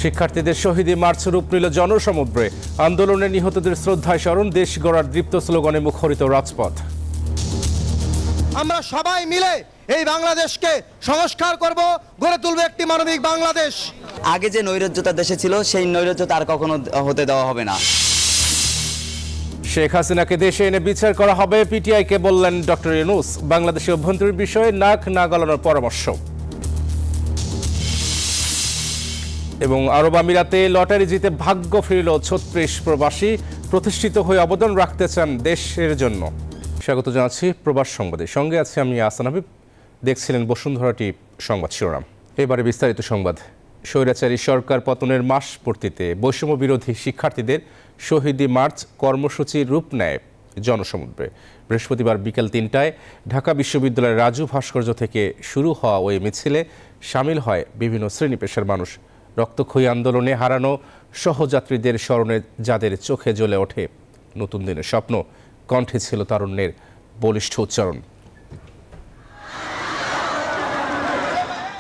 শিক্ষার্থীদের শহীদী মার্চ রূপ নিল জনসমুদ্রে। আন্দোলনে নিহতদের শ্রদ্ধায় স্মরণ, দেশ গড়ার দীপ্ত স্লোগানে মুখরিত রাজপথ। আমরা সবাই মিলে এই বাংলাদেশকে সংস্কার করব, গড়ে তুলব একটি মানবিক বাংলাদেশ। আগে যে নৈরাজ্যতা দেশে ছিল সেই নৈরাজ্যতা আর কখনো হতে দেওয়া হবে না। শেখ হাসিনাকে দেশে এনে বিচার করা হবে, পিটিআইকে বললেন ডক্টর ইউনূস। বাংলাদেশের অভ্যন্তরীণ বিষয়ে নাক না গলানোর পরামর্শ। এবং আরব আমিরাতে লটারি জিতে ভাগ্য ফিরল ৩৬ প্রবাসী, প্রতিষ্ঠিত হয়ে অবদান রাখতে চান দেশের জন্য। স্বাগত জানাচ্ছি প্রবাস সংবাদে, সঙ্গে আছি আমি আহসান হাবিব। দেখছিলেন বসুন্ধরাটি সংবাদ শিরোনাম। এবারে বিস্তারিত সংবাদ। স্বৈরাচারী সরকার পতনের মাস পূর্তিতে বৈষম্য বিরোধী শিক্ষার্থীদের শহীদী মার্চ কর্মসূচির রূপ নেয় জনসমুদ্রে। বৃহস্পতিবার বিকেল ৩টায় ঢাকা বিশ্ববিদ্যালয়ের রাজু ভাস্কর্য থেকে শুরু হওয়া ওই মিছিলে সামিল হয় বিভিন্ন শ্রেণী পেশার মানুষ। রক্তক্ষয়ী আন্দোলনে হারানো সহযাত্রীদের স্মরণে যাদের চোখে জ্বলে ওঠে নতুন দিনের স্বপ্ন, কণ্ঠে ছিল তারুণ্যের বলিষ্ঠ উচ্চারণ।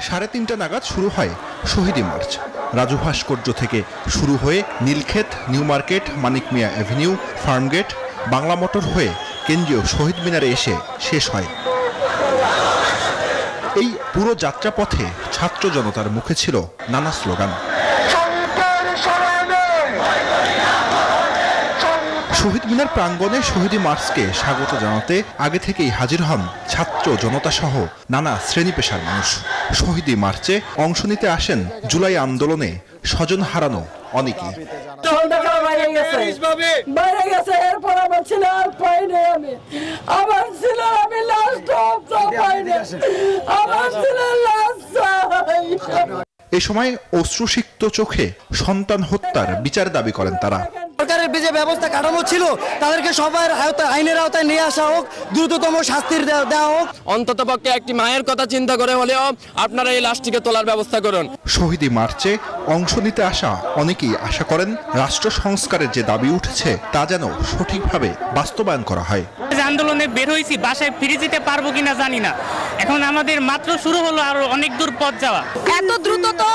৩:৩০ নাগাদ শুরু হয় শহীদী মার্চ। রাজু ভাস্কর্য থেকে শুরু হয়ে নীলক্ষেত, নিউ মার্কেট, মানিক মিয়া অ্যাভিনিউ, ফার্মগেট, বাংলা মোটর হয়ে কেন্দ্রীয় শহীদ মিনারে এসে শেষ হয়। এই পুরো যাত্রাপথে ছাত্র জনতার মুখে ছিল নানা স্লোগান। শহীদ মিনার প্রাঙ্গণে শহীদী মার্চকে স্বাগত জানাতে আগে থেকেই হাজির হন ছাত্র জনতা সহ নানা শ্রেণী পেশার মানুষ। শহীদী মার্চে অংশ নিতে আসেন জুলাই আন্দোলনে স্বজন হারানো অনেকেই। এ সময় অশ্রুসিক্ত চোখে সন্তান হত্যার বিচার দাবি করেন তারা। সরকারের যে ব্যবস্থা কাঠামো ছিল তাদেরকে সবার আইনের আওতায় নিয়ে আসা হোক, দ্রুততম শাস্তির দেওয়া হোক। অন্ততপক্ষে একটি মায়ের কথা চিন্তা করে হলেও আপনারা এই লাশটিকে তোলার ব্যবস্থা করুন। শহীদী মার্চে অংশ নিতে আসা অনেকেই আশা করেন রাষ্ট্র সংস্কারের যে দাবি উঠেছে তা যেন সঠিকভাবে বাস্তবায়ন করা হয়। আন্দোলনে বের হয়েছি, বাসায় ফিরে যেতে পারবো কিনা জানি না। এখন আমাদের মাত্র শুরু হলো, আরো অনেক দূর পথ যাওয়া। এত দ্রুত তো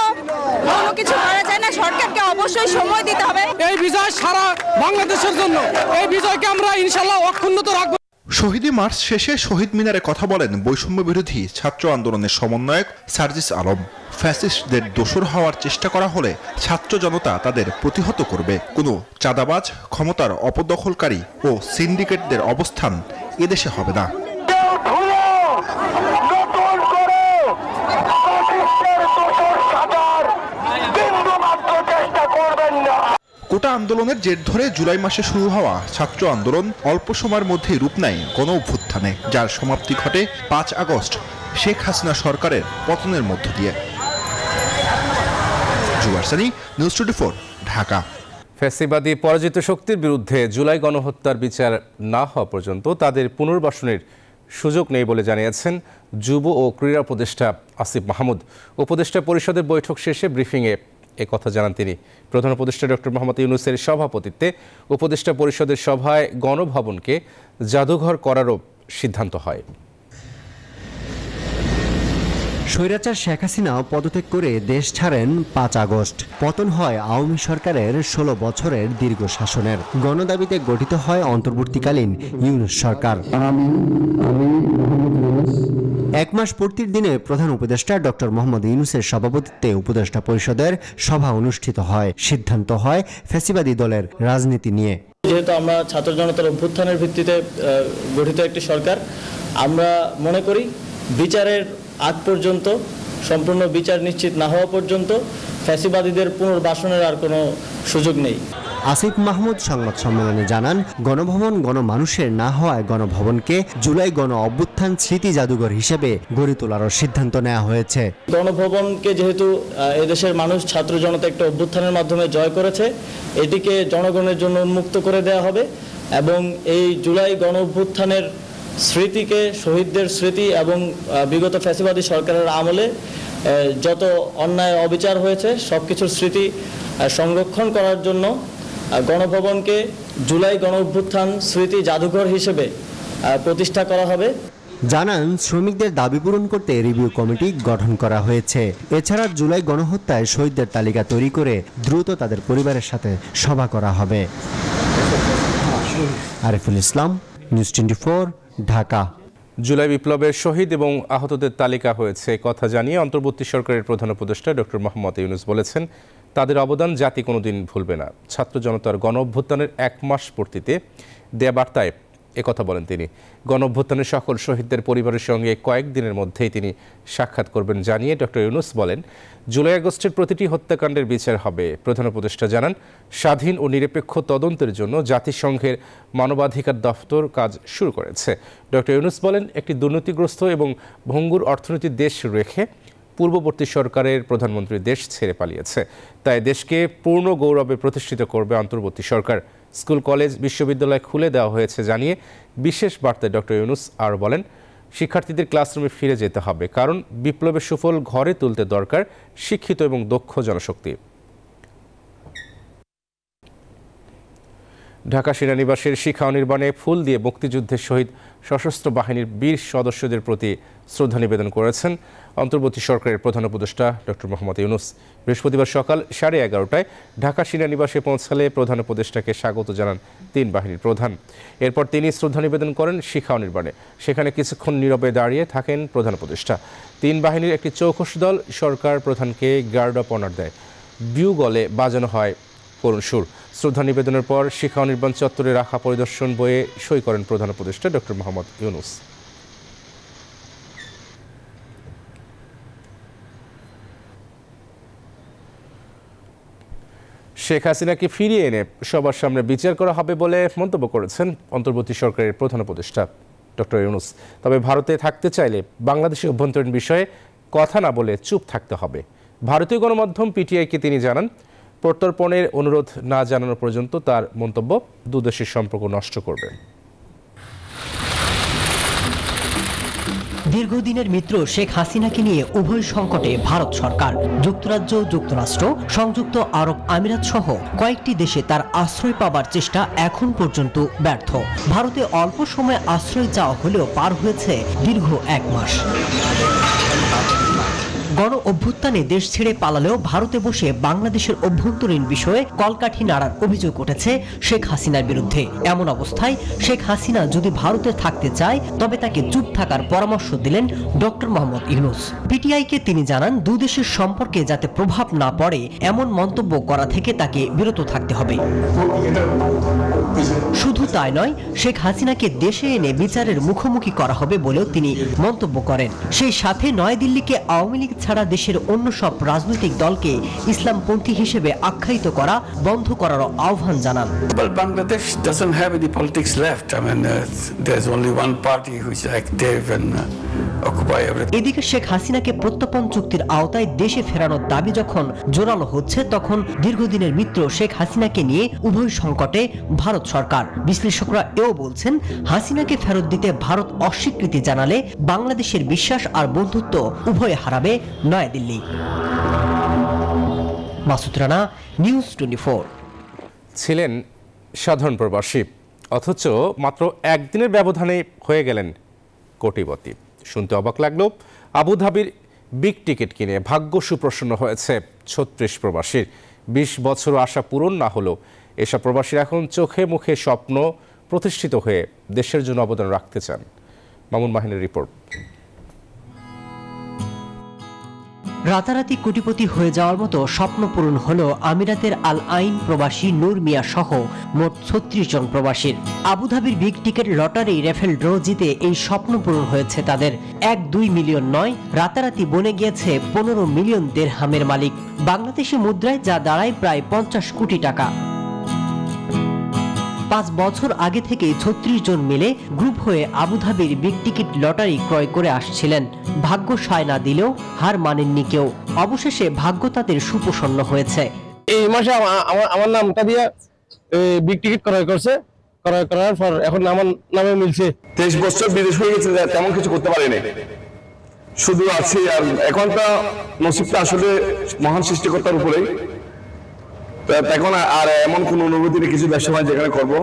কোনো কিছু করা যায় না, সরকারকে অবশ্যই সময় দিতে হবে। এই বিজয় সারা বাংলাদেশের জন্য, এই বিজয়কে আমরা ইনশাআল্লাহ অক্ষুণ্ণ রাখবো। শহীদী মার্চ শেষে শহীদ মিনারে কথা বলেন বৈষম্য বিরোধী ছাত্র আন্দোলনের সমন্বয়ক সার্জিস আলম। ফ্যাসিস্টদের দোসর হওয়ার চেষ্টা করা হলে ছাত্র জনতা তাদের প্রতিহত করবে। কোনো চাঁদাবাজ, ক্ষমতার অপদখলকারী ও সিন্ডিকেটদের অবস্থান এদেশে হবে না। কোটা আন্দোলনের জের ধরে জুলাই মাসে শুরু হওয়া ছাত্র আন্দোলন অল্প সময়ের মধ্যেই রূপ নেয় গণ অভ্যুত্থানে, যার সমাপ্তি ঘটে ৫ আগস্ট শেখ হাসিনা সরকারের পতনের মধ্য দিয়ে। জুবায়ের সানি, নিউজ 24, ঢাকা। ফ্যাসিবাদী পরাজিত শক্তির বিরুদ্ধে জুলাই গণহত্যার বিচার না হওয়া পর্যন্ত তাদের পুনর্বাসনের সুযোগ নেই বলে জানিয়েছেন যুব ও ক্রীড়া উপদেষ্টা আসিফ মাহমুদ। উপদেষ্টা পরিষদের বৈঠক শেষে ব্রিফিংয়ে কথা জানান তিনি। প্রধান উপদেষ্টা ডক্টর মোহাম্মদ ইউনূসের সভাপতিত্বে উপদেষ্টা পরিষদের সভায় গণভবনকে জাদুঘর করারও সিদ্ধান্ত হয়। স্বৈরাচার শেখ হাসিনা পদত্যাগ করে দেশ ছাড়েন ৫ আগস্ট। পতন হয় আওয়ামী সরকারের ১৬ বছরের দীর্ঘ শাসনের। গণদাবিতে গঠিত হয় অন্তর্বর্তীকালীন ইউনূস সরকার। এক মাস পূর্তির দিনে প্রধান উপদেষ্টা ডক্টর মোহাম্মদ ইউনূসের সভাপতিত্বে উপদেষ্টা পরিষদের সভা অনুষ্ঠিত হয়। সিদ্ধান্ত হয় ফ্যাসিবাদী দলের রাজনীতি নিয়ে। যেহেতু আমরা ছাত্র জনতার অভ্যুত্থানের ভিত্তিতে গঠিত একটি সরকার, আমরা মনে করি বিচারের আগ পর্যন্ত, সম্পূর্ণ বিচার নিশ্চিত না হওয়া পর্যন্ত ফ্যাসিবাদীদের পুনর্বাসনের আর কোনো সুযোগ নেই। আসিফ মাহমুদ সংবাদ সম্মেলনে জানান, গণভবন গণমানুষের না হওয়ায় গণভবনকে জুলাই গণ অভ্যুত্থান স্মৃতি জাদুঘর হিসেবে গড়ে তোলার সিদ্ধান্ত নেওয়া হয়েছে। গণভবনকে যেহেতু এদেশের মানুষ, ছাত্র জনতা একটা অভ্যুত্থানের মাধ্যমে জয় করেছে, এটিকে জনগণের জন্য উন্মুক্ত করে দেওয়া হবে এবং এই জুলাই গণ অভ্যুত্থানের স্মৃতিকে, শহীদদের স্মৃতি এবং বিগত ফ্যাসিবাদী সরকারের আমলে যত অন্যায় অবিচার হয়েছে সবকিছুর স্মৃতি সংরক্ষণ করার জন্য গণভবনকে জুলাই গণ অভ্যুত্থান স্মৃতি জাদুঘর হিসেবে প্রতিষ্ঠা করা হবে। জানান শ্রমিকদের দাবি পূরণ করতে রিভিউ কমিটি গঠন করা হয়েছে। এছাড়া জুলাই গণহত্যায় শহীদদের তালিকা তৈরি করে দ্রুত তাদের পরিবারের সাথে সভা করা হবে। আরিফুল ইসলাম, নিউজ 24, ঢাকা। জুলাই বিপ্লবের শহীদ এবং আহতদের তালিকা হয়েছে কথা জানিয়ে অন্তর্বর্তী সরকারের প্রধান উপদেষ্টা ডক্টর মোহাম্মদ ইউনূস বলেছেন, তাদের অবদান জাতি কোনোদিন ভুলবে না। ছাত্র জনতার গণ অভ্যুত্থানের 1 মাস পূর্তিতে দেয়া বার্তায় একথা বলেন তিনি। গণ অভ্যুত্থানের সকল শহীদদের পরিবারের সঙ্গে কয়েকদিনের মধ্যেই তিনি সাক্ষাৎ করবেন জানিয়ে ডক্টর ইউনূস বলেন, জুলাই আগস্টের প্রতিটি হত্যাকাণ্ডের বিচার হবে। প্রধান উপদেষ্টা জানান, স্বাধীন ও নিরপেক্ষ তদন্তের জন্য জাতিসংঘের মানবাধিকার দপ্তর কাজ শুরু করেছে। ডক্টর ইউনূস বলেন, একটি দুর্নীতিগ্রস্ত এবং ভঙ্গুর অর্থনীতির দেশ রেখে পূর্ববর্তী সরকারের প্রধানমন্ত্রী দেশ ছেড়ে পালিয়েছে। তাই দেশকে পূর্ণ গৌরবে প্রতিষ্ঠিত করবে অন্তর্বর্তী সরকার। স্কুল, কলেজ, বিশ্ববিদ্যালয় খুলে দেওয়া হয়েছে জানিয়ে বিশেষ বার্তায় ডক্টর ইউনূস আরও বলেন, শিক্ষার্থীদের ক্লাসরুমে ফিরে যেতে হবে, কারণ বিপ্লবের সুফল ঘরে তুলতে দরকার শিক্ষিত এবং দক্ষ জনশক্তি। ঢাকা সেনানিবাসের শিখা নির্মাণে ফুল দিয়ে মুক্তিযুদ্ধের শহীদ সশস্ত্র বাহিনীর বীর সদস্যদের প্রতি শ্রদ্ধা নিবেদন করেছেন অন্তর্বর্তী সরকারের প্রধান উপদেষ্টা ডক্টর মোহাম্মদ ইউনূস। বৃহস্পতিবার সকাল 11:30টায় ঢাকা সেনানিবাসে পৌঁছালে প্রধান উপদেষ্টাকে স্বাগত জানান 3 বাহিনীর প্রধান। এরপর তিনি শ্রদ্ধা নিবেদন করেন শিখা নির্মাণে। সেখানে কিছুক্ষণ নীরবে দাঁড়িয়ে থাকেন প্রধান উপদেষ্টা। 3 বাহিনীর একটি চৌকস দল সরকার প্রধানকে গার্ড অফ অনার দেয়। বিউগলে বাজানো হয় করুণ সুর। শ্রদ্ধা নিবেদনের পর শিখা নির্মাণ চত্বরে রাখা পরিদর্শন বইয়ে সই করেন প্রধান উপদেষ্টা ডক্টর মোহাম্মদ ইউনূস। শেখ হাসিনাকে ফিরিয়ে এনে সবার সামনে বিচার করা হবে বলে মন্তব্য করেছেন অন্তর্বর্তী সরকারের প্রধান উপদেষ্টা ডক্টর ইউনূস। তবে ভারতে থাকতে চাইলে বাংলাদেশের অভ্যন্তরীণ বিষয়ে কথা না বলে চুপ থাকতে হবে। ভারতীয় গণমাধ্যম পিটিআইকে তিনি জানান, প্রত্যর্পণের অনুরোধ না জানানো পর্যন্ত তার মন্তব্য দুদেশের সম্পর্ক নষ্ট করবে। দীর্ঘদিনের মিত্র শেখ হাসিনাকে নিয়ে উভয় সংকটে ভারত সরকার। যুক্তরাজ্য, যুক্তরাষ্ট্র, সংযুক্ত আরব আমিরাত সহ কয়েকটি দেশে তার আশ্রয় পাবার চেষ্টা এখন পর্যন্ত ব্যর্থ। ভারতে অল্প সময়ে আশ্রয় চাওয়া হলেও পার হয়েছে দীর্ঘ 1 মাস। গণ অভ্যুত্থানে দেশ ছেড়ে পালালেও ভারতে বসে বাংলাদেশের অভ্যন্তরীণ বিষয়ে কলকাঠি নাড়ার অভিযোগ উঠেছে শেখ হাসিনার বিরুদ্ধে। এমন অবস্থায় শেখ হাসিনা যদি ভারতে থাকতে চায় তবে তাকে চুপ থাকার পরামর্শ দিলেন ডক্টর মোহাম্মদ ইউনূস। পিটিআইকে তিনি জানান, দুদেশের সম্পর্কে যাতে প্রভাব না পড়ে এমন মন্তব্য করা থেকে তাকে বিরত থাকতে হবে। শুধু তাই নয়, শেখ হাসিনাকে দেশে এনে বিচারের মুখোমুখি করা হবে বলেও তিনি মন্তব্য করেন। সেই সাথে নয়াদিল্লিকে আওয়ামী লীগ ছাড়া দেশের অন্য সব রাজনৈতিক দলকে ইসলামপন্থী হিসেবে আখ্যায়িত করা বন্ধ করার আহ্বান জানান। Bangladesh doesn't have any politics left. I mean, there's only one party which is active and occupy everything. এদিকে শেখ হাসিনাকে প্রত্যর্পণ চুক্তির আওতায় দেশে ফেরানোর দাবি যখন জোরালো হচ্ছে, তখন দীর্ঘদিনের মিত্র শেখ হাসিনাকে নিয়ে উভয় সংকটে ভারত সরকার। বিশ্লেষকরা এও বলছেন, হাসিনাকে ফেরত দিতে ভারত অস্বীকৃতি জানালে বাংলাদেশের বিশ্বাস আর বন্ধুত্ব উভয়ে হারাবে নয়াদিল্লি। মাসুদ রানা, নিউজ 24। ছিলেন সাধারণ প্রবাসী, অথচ মাত্র একদিনের ব্যবধানে হয়ে গেলেন কোটিপতি। শুনতে অবাক লাগলো, আবুধাবির বিগ টিকিট কিনে ভাগ্য সুপ্রসন্ন হয়েছে 36 প্রবাসীর। 20 বছর আশা পূরণ না হলেও এসব প্রবাসীর এখন চোখে মুখে স্বপ্ন প্রতিষ্ঠিত হয়ে দেশের জন্য অবদান রাখতে চান। মামুন মাহিনের রিপোর্ট। রাতারাতি কোটিপতি হয়ে যাওয়ার মতো স্বপ্ন পূরণ হলো আমিরাতের আল আইন প্রবাসী নূর মিয়া সহ মোট 36 জন প্রবাসীর। আবুধাবির big ticket lottery raffle draw জিতে এই স্বপ্ন পূরণ হয়েছে তাদের। 1-2 মিলিয়ন নয়, রাতারাতি বনে গিয়েছে 15 মিলিয়ন দিরহামের মালিক। বাংলাদেশি মুদ্রায় যা দাঁড়ায় প্রায় 50 কোটি টাকা। 5 বছর আগে থেকে 36 জন মিলে গ্রুপ হয়ে আবুধাবির বিগ টিকিট লটারি ক্রয় করে আসছিলেন। ভাগ্য সায় না দিলেও হার মানেননি কেউ। অবশেষে ভাগ্য তাদের সুপ্রসন্ন হয়েছে। এই মাসে আমার নামটা দিয়ে বিগ টিকিট ক্রয় করছে, ক্রয় করার পর এখন আমার নামে মিলছে। 23 বছর বিদেশ হয়ে গেছে, তেমন কিছু করতে পারিনি, শুধু আছি। আর এখন তো নসিবটা আসলে মহান সৃষ্টিকর্তার উপরেই। এখন আর এমন কোন অনুভূতি নেই কিছু ব্যবসা যেখানে করবো।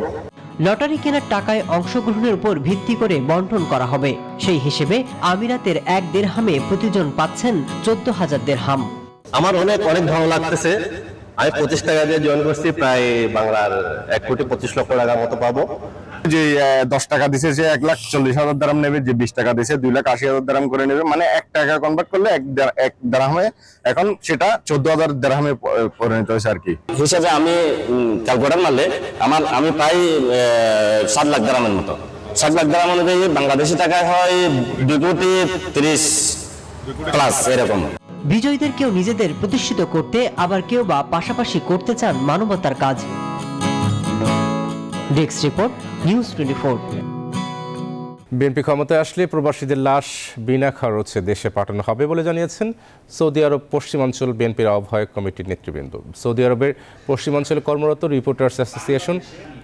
লটারি কেনার টাকায় অংশগ্রহণের উপর ভিত্তি করে বন্টন করা হবে। সেই হিসেবে আমিরাতের 1 দিরহামে প্রতিজন পাচ্ছেন 14,000 দিরহাম। আমার অনেক ভালো লাগতেছে। আমি 25 টাকা দিয়ে জয়েন করছি, প্রায় বাংলার 1,25,00,000 টাকার মতো পাবো। যে 10 টাকা দিছে সে 1,40,000 দিরহাম নেবে, যে 20 টাকা দিছে 2,80,000 দিরহাম করে নেবে, মানে 1 টাকা কনভার্ট করলে 1 দিরহামে এখন সেটা 14,000 দিরহামে পরিণত হয়েছে আর কি। হিসাবে আমি ক্যালকুলেটর মারলে আমি প্রায় 7 লাখ দিরহামের মতো। 7 লাখ দিরহাম অনুযায়ী বাংলাদেশি টাকায় হয় 2,30,00,000 প্লাস এরকম। বিজয়ীদের কেউ নিজেদের প্রতিষ্ঠিত করতে, আবার কেউ বা পাশাপাশি করতে চান মানবতার কাজ। Desk report, news 24। বিএনপি ক্ষমতায় আসলে প্রবাসীদের লাশ বিনা খরচে দেশে পাঠানো হবে বলে জানিয়েছেন সৌদি আরব পশ্চিমাঞ্চল বিএনপির আহ্বায়ক কমিটির নেতৃবৃন্দ। সৌদি আরবের পশ্চিমাঞ্চলে কর্মরত রিপোর্টার্স অ্যাসোসিয়েশন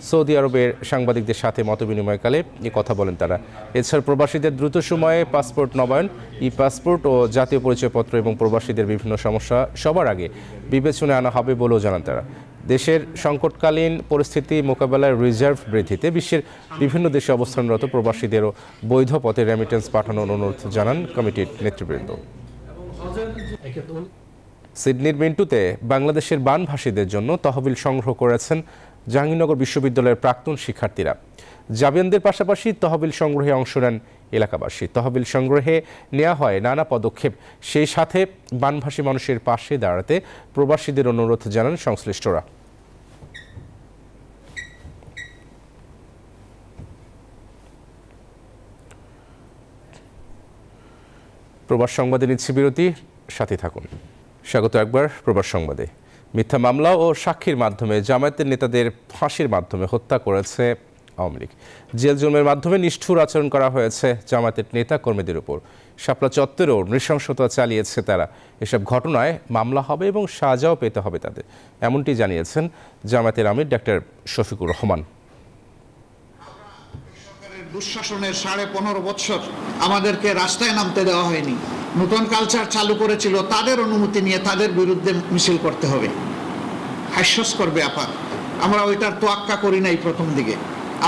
সৌদি আরবের সাংবাদিকদের সাথে মতবিনিময়কালে এ কথা বলেন তারা। এছাড়া প্রবাসীদের দ্রুত সময়ে পাসপোর্ট নবায়ন, ই পাসপোর্ট ও জাতীয় পরিচয়পত্র এবং প্রবাসীদের বিভিন্ন সমস্যা সবার আগে বিবেচনায় আনা হবে বলেও জানান তারা। দেশের সংকটকালীন পরিস্থিতি মোকাবেলায় রিজার্ভ বৃদ্ধিতে বিশ্বের বিভিন্ন দেশে অবস্থানরত প্রবাসীদেরও বৈধ পথে রেমিটেন্স পাঠানোর অনুরোধ জানান কমিটির নেতৃবৃন্দ। সিডনির মিন্টুতে বাংলাদেশের বানভাসীদের জন্য তহবিল সংগ্রহ করেছেন জাহাঙ্গীরনগর বিশ্ববিদ্যালয়ের প্রাক্তন শিক্ষার্থীরা। জাবিয়ানদের পাশাপাশি তহবিল সংগ্রহে অংশ নেন এলাকাবাসী। তহবিল সংগ্রহে নেওয়া হয় নানা পদক্ষেপ, সেই সাথে বানভাসী মানুষের পাশে দাঁড়াতে প্রবাসীদের অনুরোধ জানান সংশ্লিষ্টরা। প্রবাস সংবাদে নিচ্ছে বিরতি, সাথে থাকুন। স্বাগত একবার প্রবাস সংবাদে। মিথ্যা মামলা ও সাক্ষীর মাধ্যমে জামায়াতের নেতাদের ফাঁসির মাধ্যমে হত্যা করেছে আওয়ামী লীগ। জেল জুলুমের মাধ্যমে নিষ্ঠুর আচরণ করা হয়েছে জামায়াতের নেতা কর্মীদের উপর। শাপলা চত্বরেও নৃশংসতা চালিয়েছে তারা। এসব ঘটনায় মামলা হবে এবং সাজাও পেতে হবে তাদের, এমনটি জানিয়েছেন জামায়াতের আমির ডাক্তার শফিকুর রহমান। দুঃশাসনের 15.5 বছর আমাদেরকে রাস্তায় নামতে দেওয়া হয়নি। নতুন কালচার চালু করেছিল, তাদের অনুমতি নিয়ে তাদের বিরুদ্ধে মিছিল করতে হবে। হাস্যস্কর ব্যাপার। আমরা ওইটার তোয়াক্কা করি নাই প্রথম দিকে।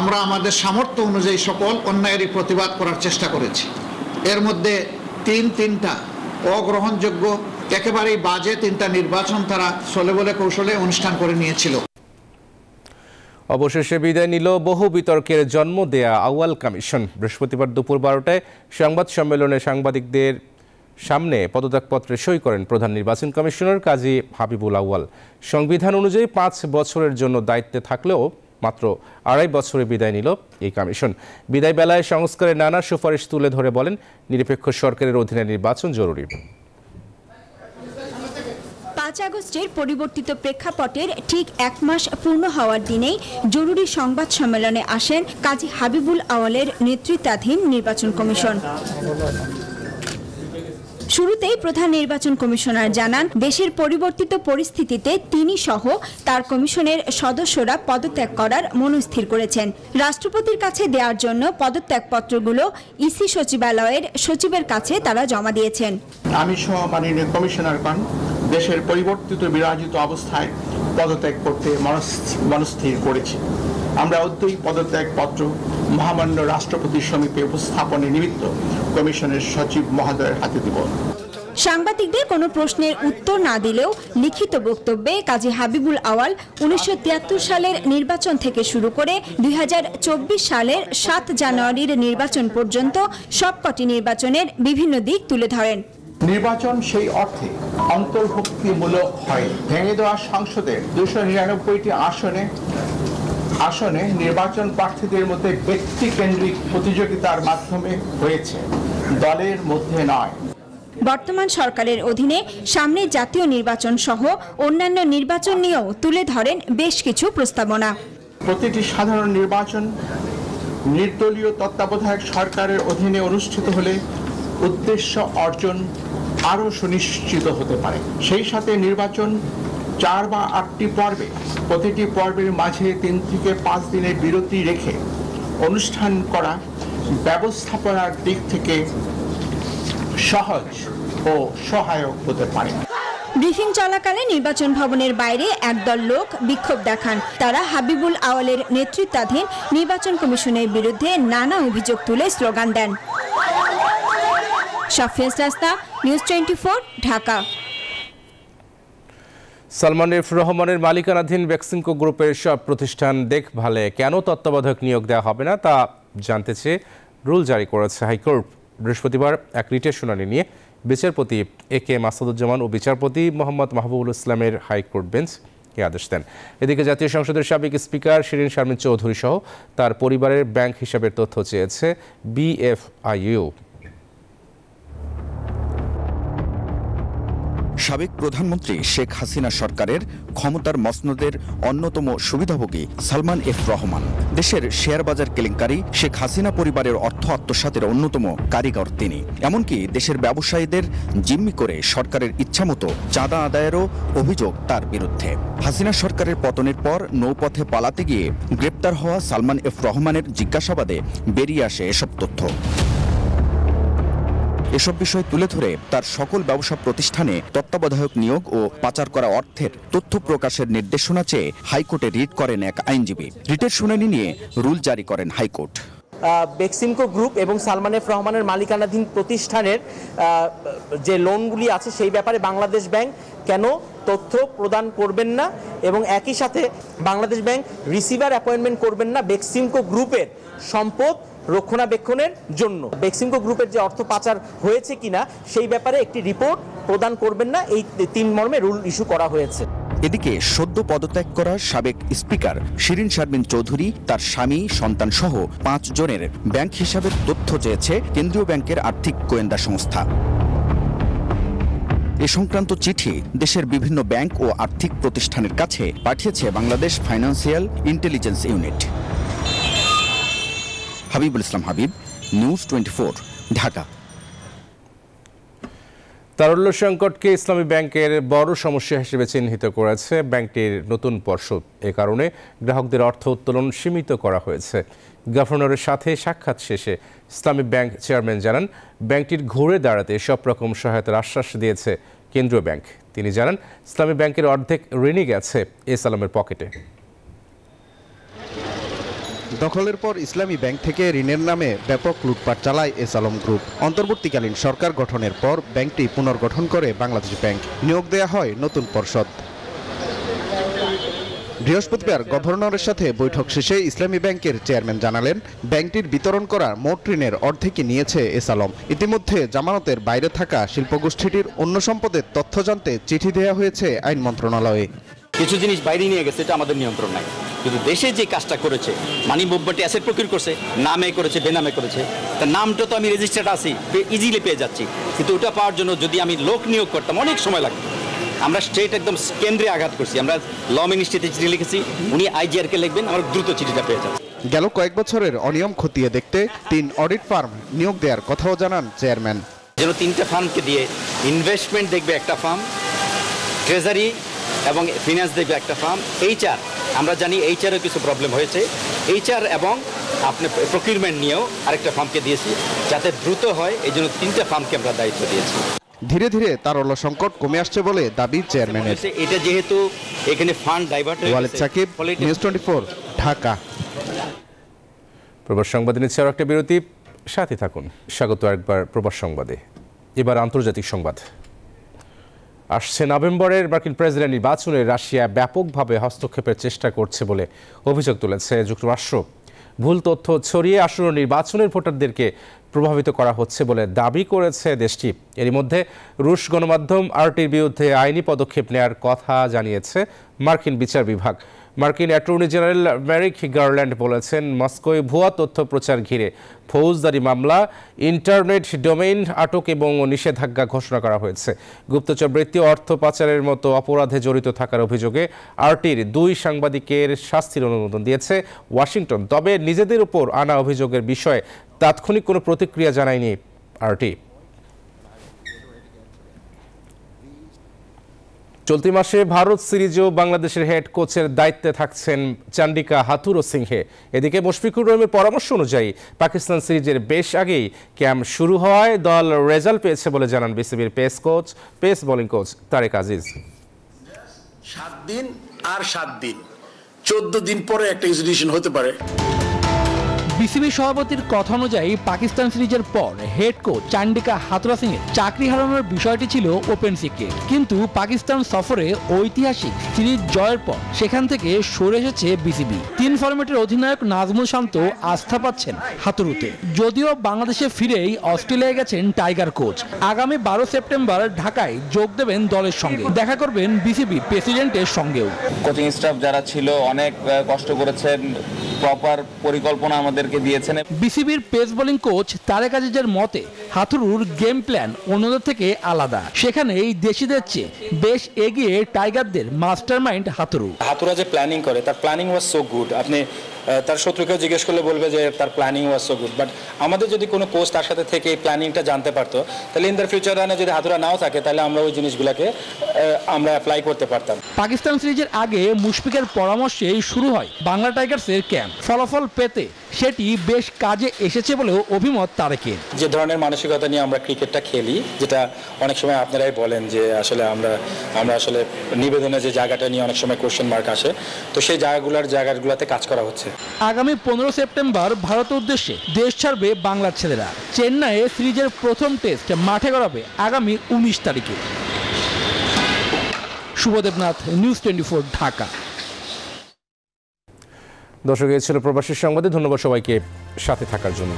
আমরা আমাদের সামর্থ্য অনুযায়ী সকল অন্যায়েরই প্রতিবাদ করার চেষ্টা করেছি। এর মধ্যে তিনটা অগ্রহণযোগ্য একেবারেই বাজে 3টা নির্বাচন তারা চলে বলে কৌশলে অনুষ্ঠান করে নিয়েছিল। অবশেষে বিদায় নিল বহু বিতর্কের জন্ম দেয়া আউয়াল কমিশন। বৃহস্পতিবার দুপুর 12টায় সংবাদ সম্মেলনে সাংবাদিকদের সামনে পদত্যাগপত্রে সই করেন প্রধান নির্বাচন কমিশনার কাজী হাবিবুল আউয়াল। সংবিধান অনুযায়ী 5 বছরের জন্য দায়িত্বে থাকলেও মাত্র 2.5 বছরে বিদায় নিল এই কমিশন। বিদায় বেলায় সংস্কারের নানা সুপারিশ তুলে ধরে বলেন, নিরপেক্ষ সরকারের অধীনে নির্বাচন জরুরি। 5 আগস্টের পরিবর্তিত প্রেক্ষাপটের ঠিক 1 মাস পূর্ণ হওয়ার দিনেই জরুরি সংবাদ সম্মেলনে আসেন কাজী হাবিবুল আউয়ালের নেতৃত্বাধীন নির্বাচন কমিশন। শুরুতেই প্রধান নির্বাচন কমিশনার জানান, দেশের পরিবর্তিত পরিস্থিতিতে তিনি সহ তার কমিশনের সদস্যরা পদত্যাগ করার মনস্থির করেছেন। রাষ্ট্রপতির কাছে দেওয়ার জন্য পদত্যাগপত্রগুলো ইসি সচিবালয়ের সচিবের কাছে তারা জমা দিয়েছেন। আমি সহ মাননীয় কমিশনারগণ দেশের পরিবর্তিত বিরাজিত অবস্থায় পদত্যাগ করতে মনস্থির করেছি। আমরা অদ্যই পদত্যাগপত্র মহামান্য রাষ্ট্রপতির সমীপে উপস্থাপনের নিমিত্ত কমিশনের সচিব মহোদয়ের হাতে দেব। সাংবাদিকদের কোনো প্রশ্নের উত্তর না দিলেও লিখিত বক্তব্যে কাজী হাবিবুল আউয়াল 1973 সালের নির্বাচন থেকে শুরু করে 2024 সালের 7 জানুয়ারির নির্বাচন পর্যন্ত সবকটি নির্বাচনের বিভিন্ন দিক তুলে ধরেন। নির্বাচন সেই অর্থে অন্তর্ভুক্তিমূলক হয়। ভেঙে দেওয়া সংসদের 299টি আসনে নির্বাচন প্রার্থীদের মধ্যে ব্যক্তিকেন্দ্রিক প্রতিযোগিতার মাধ্যমে হয়েছে, দলের মধ্যে নয়। বর্তমান সরকারের অধীনে সামনে জাতীয় নির্বাচন সহ অন্যান্য নির্বাচন নিয়েও তুলে ধরেন বেশ কিছু প্রস্তাবনা। প্রতিটি সাধারণ নির্বাচন নির্দলীয় তত্ত্বাবধায়ক সরকারের অধীনে অনুষ্ঠিত হলে উদ্দেশ্য অর্জন আরও সুনিশ্চিত হতে পারে। সেই সাথে নির্বাচন 4 বা 8টি পর্বে, প্রতিটি পর্বের মাঝে 3 থেকে 5 দিনের বিরতি রেখে অনুষ্ঠান করা ব্যবস্থাপনার দিক থেকে সহজ ও সহায়ক হতে পারে। ব্রিফিং চলাকালে নির্বাচন ভবনের বাইরে একদল লোক বিক্ষোভ দেখান। তারা হাবিবুল আওয়ালের নেতৃত্বাধীন নির্বাচন কমিশনের বিরুদ্ধে নানা অভিযোগ তুলে স্লোগান দেন। শাফিয়া রাস্তা, নিউজ 24, ঢাকা। সালমান এফ রহমানের মালিকানাধীন বেক্সিমকো গ্রুপের সব প্রতিষ্ঠান দেখভালে কেন তত্ত্বাবধায়ক নিয়োগ দেওয়া হবে না তা জানতে চেয়ে রুল জারি করেছে হাইকোর্ট। বৃহস্পতিবার এক রিটের শুনানি নিয়ে বিচারপতি AK মাসুদুজ্জামান ও বিচারপতি মোহাম্মদ মাহবুবুল ইসলামের হাইকোর্ট বেঞ্চ এই আদেশ দেন। এদিকে জাতীয় সংসদের সাবেক স্পিকার শিরিন শারমিন চৌধুরী সহ তার পরিবারের ব্যাংক হিসাবের তথ্য চেয়েছে BFIU। সাবেক প্রধানমন্ত্রী শেখ হাসিনা সরকারের ক্ষমতার মসনদের অন্যতম সুবিধাভোগী সালমান এফ রহমান দেশের শেয়ার বাজার কেলেঙ্কারি, শেখ হাসিনা পরিবারের অর্থ আত্মসাতের অন্যতম কারিগর তিনি। এমনকি দেশের ব্যবসায়ীদের জিম্মি করে সরকারের ইচ্ছামতো চাঁদা আদায়েরও অভিযোগ তার বিরুদ্ধে। হাসিনা সরকারের পতনের পর নৌপথে পালাতে গিয়ে গ্রেপ্তার হওয়া সালমান এফ রহমানের জিজ্ঞাসাবাদে বেরিয়ে আসে এসব তথ্য। এসব বিষয় তুলে ধরে তার সকল ব্যবসা প্রতিষ্ঠানে তত্ত্বাবধায়ক নিয়োগ ও পাচার করা অর্থের তথ্য প্রকাশের নির্দেশনা চেয়ে হাইকোর্টে রিট করেন এক আইনজীবী। রিটের শুনানি নিয়ে রুল জারি করেন হাইকোর্ট। বেক্সিমকো গ্রুপ এবং সালমান এফ রহমানের মালিকানাধীন প্রতিষ্ঠানের যে লোনগুলি আছে সেই ব্যাপারে বাংলাদেশ ব্যাংক কেন তথ্য প্রদান করবেন না এবং একই সাথে বাংলাদেশ ব্যাংক রিসিভার অ্যাপয়েন্টমেন্ট করবেন না বেক্সিমকো গ্রুপের সম্পদ রক্ষণাবেক্ষণের জন্য। বেক্সিমকো গ্রুপের যে অর্থ পাচার হয়েছে কিনা সেই ব্যাপারে একটি রিপোর্ট প্রদান করবেন না, এই 3 মর্মে রুল ইস্যু করা হয়েছে। এদিকে সদ্য পদত্যাগ করা সাবেক স্পিকার শিরিন শারমিন চৌধুরী তার স্বামী সন্তান সহ 5 জনের ব্যাংক হিসাবের তথ্য চেয়েছে কেন্দ্রীয় ব্যাংকের আর্থিক গোয়েন্দা সংস্থা। এ সংক্রান্ত চিঠি দেশের বিভিন্ন ব্যাংক ও আর্থিক প্রতিষ্ঠানের কাছে পাঠিয়েছে Bangladesh financial intelligence unit. Habibul Islam Habib, news 24, Dhaka. তারল্য সংকটকে ইসলামী ব্যাংকের বড় সমস্যা হিসেবে চিহ্নিত করেছে ব্যাংকটির নতুন পর্ষদ। এ কারণে গ্রাহকদের অর্থ উত্তোলন সীমিত করা হয়েছে। গভর্নরের সাথে সাক্ষাৎ শেষে ইসলামী ব্যাংক চেয়ারম্যান জানান, ব্যাংকটির ঘুরে দাঁড়াতে সব রকম সহায়তার আশ্বাস দিয়েছে কেন্দ্রীয় ব্যাংক। তিনি জানান, ইসলামী ব্যাংকের অর্ধেক ঋণই গেছে এস আলমের পকেটে। দখলের পর ইসলামী ব্যাংক থেকে ঋণের নামে ব্যাপক লুটপাট চালায় এস আলম গ্রুপ। অন্তর্বর্তীকালীন সরকার গঠনের পর ব্যাংকটি পুনর্গঠন করে বাংলাদেশ ব্যাংক। নিয়োগ দেয়া হয় নতুন পর্ষদ। বৃহস্পতিবার গভর্নরের সাথে বৈঠক শেষে ইসলামী ব্যাংকের চেয়ারম্যান জানালেন, ব্যাংকটির বিতরণ করা মোট ঋণের অর্ধেকই নিয়েছে এস আলম। ইতিমধ্যে জামানতের বাইরে থাকা শিল্পগোষ্ঠীটির অন্য সম্পদের তথ্য জানতে চিঠি দেওয়া হয়েছে আইন মন্ত্রণালয়ে। কিছু জিনিস বাইরে নিয়ে গেছে, এটা আমাদের নিয়ন্ত্রণ নাই, কিন্তু দেশে যে কাজটা করেছে, মানি মুভমেন্টে অ্যাসেট প্রকিউর করছে, নামে করেছে বেনামে করেছে, তার নামটা তো আমি রেজিস্টার্ড আছি, ইজিলি পেয়ে যাচ্ছি, কিন্তু ওটা পাওয়ার জন্য যদি আমি লোক নিয়োগ করতাম অনেক সময় লাগতো। আমরা স্ট্রেট একদম কেন্দ্রে আঘাত করছি। আমরা ল মিনিস্ট্রিতে চিঠি লিখেছি, উনি আইজিআরকে লিখবেন, আমরা দ্রুত চিঠিটা পেয়ে যাচ্ছি। গেল কয়েক বছরের অনিয়ম খতিয়ে দেখতে 3 অডিট ফার্ম নিয়োগ দেওয়ার কথাও জানান চেয়ারম্যান। যেন 3টা ফার্মকে দিয়ে ইনভেস্টমেন্ট দেখবে একটা ফার্ম, ট্রেজারি এবং ফিনান্স দেখবে একটা ফার্ম, HR আমরা জানি HR-এর কিছু প্রবলেম হয়েছে, HR এবং আপনি প্রকিউরমেন্ট নিয়েও আরেকটা ফার্মকে দিয়েছি যাতে দ্রুত হয়, এই জন্য 3টা ফার্মকে আমরা দায়িত্ব দিয়েছি। ধীরে ধীরে তারল্য সংকট কমে আসছে বলে দাবি চেয়ারম্যানের। এটা যেহেতু এখানে ফান্ড ডাইভার্ট হয়ে ওয়ালিদ সাকিব, নিউজ 24, ঢাকা। প্রবাস সংবাদে নিচ্ছে আরো একটা বিরতি, সাথে থাকুন। স্বাগত একবার প্রবাস সংবাদে। এবার আন্তর্জাতিক সংবাদ। আসছে নভেম্বরের মার্কিন প্রেসিডেন্ট নির্বাচনে রাশিয়া ব্যাপকভাবে হস্তক্ষেপের চেষ্টা করছে বলে অভিযোগ তুলেছে যুক্তরাষ্ট্র। ভুল তথ্য ছড়িয়ে আসন্ন নির্বাচনের ভোটারদেরকে প্রভাবিত করা হচ্ছে বলে দাবি করেছে দেশটি। এরই মধ্যে রুশ গণমাধ্যম RTর বিরুদ্ধে আইনি পদক্ষেপ নেওয়ার কথা জানিয়েছে মার্কিন বিচার বিভাগ। মার্কিন অ্যাটর্নি জেনারেল মেরিক গারল্যান্ড বলেছেন, মস্কোয় ভুয়া তথ্য প্রচার ঘিরে ফৌজদারি মামলা, ইন্টারনেট ডোমেইন আটক এবং নিষেধাজ্ঞা ঘোষণা করা হয়েছে। গুপ্তচর বৃত্তি, অর্থ পাচারের মতো অপরাধে জড়িত থাকার অভিযোগে RTর 2 সাংবাদিকের শাস্তির অনুমোদন দিয়েছে ওয়াশিংটন। তবে নিজেদের উপর আনা অভিযোগের বিষয়ে তাৎক্ষণিক কোনো প্রতিক্রিয়া জানায়নি RT। চলতি মাসে ভারত সিরিজেও বাংলাদেশের হেড কোচের দায়িত্বে থাকছেন চান্ডিকা হাথুরু সিংহে। এদিকে মুশফিকুর রহিমের পরামর্শ অনুযায়ী পাকিস্তান সিরিজের বেশ আগেই ক্যাম্প শুরু হওয়ায় দল রেজাল্ট পেয়েছে বলে জানান বিসিবির pace bowling coach Tareq Aziz. 7 দিন আর 7 দিন 14 দিন পরে একটা ডিসিশন হতে পারে। বিসিবি সভাপতির কথা অনুযায়ী পাকিস্তান সিরিজের পর হেড কোচ চান্ডিকা হাথুরু সিংয়ের চাকরি হারানোর বিষয়টি ছিল ওপেন সিক্রেট, কিন্তু পাকিস্তান সফরে ঐতিহাসিক সিরিজ জয়ের পর সেখান থেকে সরে এসেছে বিসিবি। 3 ফরম্যাটের অধিনায়ক নাজমুল শান্ত আস্থা পাচ্ছেন হাথুরুতে। যদিও বাংলাদেশে ফিরেই অস্ট্রেলিয়ায় গেছেন টাইগার কোচ। আগামী 12 সেপ্টেম্বর ঢাকায় যোগ দেবেন দলের সঙ্গে, দেখা করবেন বিসিবি প্রেসিডেন্টের সঙ্গেও। কোচিং স্টাফ যারা ছিল অনেক কষ্ট করেছেন, প্রপার পরিকল্পনা আমাদেরকে দিয়েছেন। বিসিবির পেস বোলিং কোচ তারেক আজিজের মতে হাথুরুর গেম প্ল্যান অন্যদের থেকে আলাদা। সেখানেই দেশিদের চেয়ে বেশ এগিয়ে টাইগারদের মাস্টারমাইন্ড হাথুরু। হাথুরা যে প্ল্যানিং করে, তার প্ল্যানিং ওয়াজ সো গুড। আপনি তার শত্রুকেও জিজ্ঞেস করলে বলবে যে তার planning was so good. But আমাদের যদি কোনো কোচ তার সাথে থেকে এই প্ল্যানিংটা জানতে পারতো, তাহলে ইন দ্য ফিউচার রানে যদি হাথুরা নাও থাকে, তাহলে আমরা ওই জিনিসগুলোকে আমরা অ্যাপ্লাই করতে পারতাম। পাকিস্তান সিরিজের আগে মুশফিকের পরামর্শেই শুরু হয় বাংলা টাইগার্সের ক্যাম্প। ফলাফল পেতে সেটি বেশ কাজে এসেছে বলেও অভিমত তারেকের। যে ধরনের মানসিকতা নিয়ে আমরা ক্রিকেটটা খেলি, যেটা অনেক সময় আপনারাই বলেন যে আসলে আমরা আসলে নিবেদনের যে জায়গাটা নিয়ে অনেক সময় কোশ্চেন মার্ক আসে, তো সেই জায়গাগুলোতে কাজ করা হচ্ছে। আগামী 15 সেপ্টেম্বর ভারতের উদ্দেশ্যে দেশ ছাড়বে বাংলার ছেলেরা। চেন্নাইয়ে সিরিজের প্রথম টেস্ট মাঠে গড়াবে আগামী 19 তারিখে। শুভদেবনাথ, নিউজ 24, ঢাকা। দর্শক, এই ছিল প্রবাসী সংবাদে। ধন্যবাদ সবাইকে সাথে থাকার জন্য।